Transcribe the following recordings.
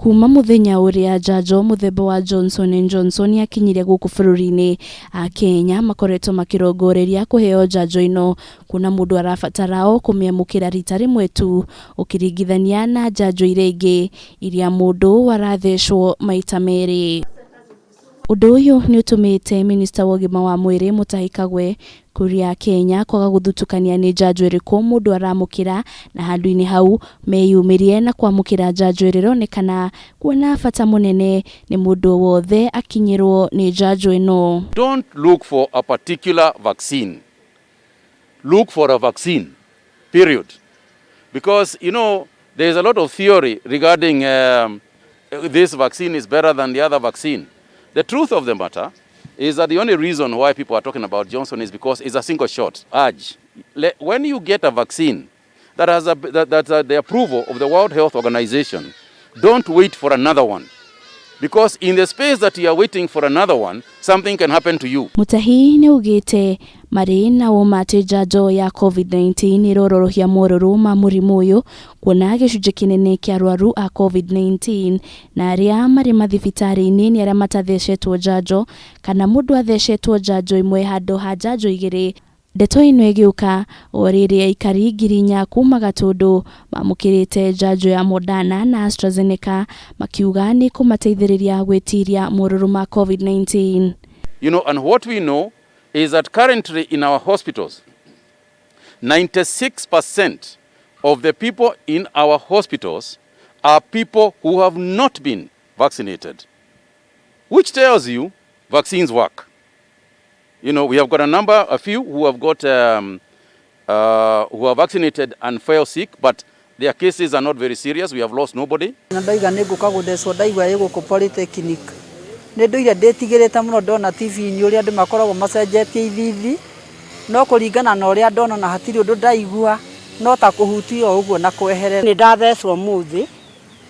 Kuma muthenya uria njanjo muthemba wa Johnson & Johnson yakinyire guku bururi-ini, Akenya makoretwo makirongoreria kuheo njanjo ino, kuna mundu arabatara kumiamukira rita rimwe tu ukiringithania na njanjo iria ingi iria mundu arathecwo maita meri. Undu uyu ni utumite Minista wa ugima wa mwiri Mutahi Kagwe kuria Kenya kwaga guthutukania ni njanjo iriku mundu aramukira na handu-ini hau meyumirie na kwamukira njanjo ironekana kuona bata munene ni mundu wothe akinyirwo ni njanjo ino. Don't look for a particular vaccine. Look for a vaccine, period. Because, you know, there is a lot of theory regarding this vaccine is better than the other vaccine. The truth of the matter is that the only reason why people are talking about Johnson is because it's a single shot. When you get a vaccine that has the approval of the World Health Organization, don't wait for another one. Because in the space that you are waiting for another one, something can happen to you. Mutahi ni ugite mari na umate njanjo ya COVID-19 irororohia mororo ma murimu uyu kuona gicunje kinene kia arwaru a COVID-19 na aria mari mathibitari-ini ni aria matathecetwo njanjo kana mundu athecetwo njanjo imwe handu ha njanjo igiri. Ndeto ino igiuka oriri aikari ngirinya kuma gatundu mamukirite njanjo ya Moderna na AstraZeneca akiuga ni kumateithiriria gwitiria mororo ma COVID-19. You know, and what we know is that currently in our hospitals, 96% of the people in our hospitals are people who have not been vaccinated, which tells you vaccines work. You know, we have got a few who have got who are vaccinated and fell sick, but their cases are not very serious. We have lost nobody. Ndaiga niguka guthecwo ndaigwa iguku polytechnic. Nduire ndetigirite muno ndona TV-ini uria andu makoragwo macenjetie ithithi, no kuringana na uria ndona na hatiri undu ndaigua no ta kuhutio uguo na kweherera. Ni ndathecwo muthi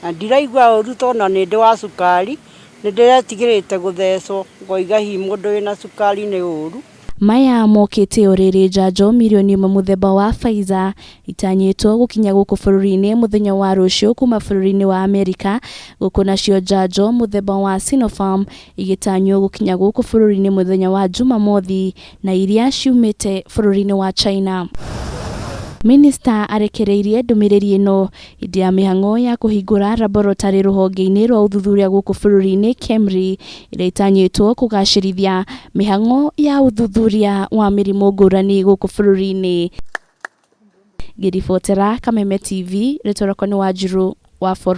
na ndiraigua uru tona ni ndi wa sukari. Ndiretigirite guthecwo ngoiga hi mundu wina sukari ni uru. Maya mokite oriri njanjo milioni imwe muthemba wa Pfizer itanyitwo gukinya guku bururi-ini muthenya wa rucio kuma bururi-ini wa Amerika, guku nacio njanjo muthemba wa Sinopharm igitanywo gukinya guku bururi-ini muthenya wa Jumamothi na iria ciumite bururi-ini wa China. Minista arekereirie ndumiriri ino idi ya mihango ya kuhingura laboratory ruhonge-ini rwa uthuthuria guku bururi-ini KEMRI iria itanyitwo kugacirithia mihango ya uthuthuria wa mirimu ngurani guku bururi-ini. Ngiribotera Kameme TV, Retoroko ni Wanjiru wa Foro.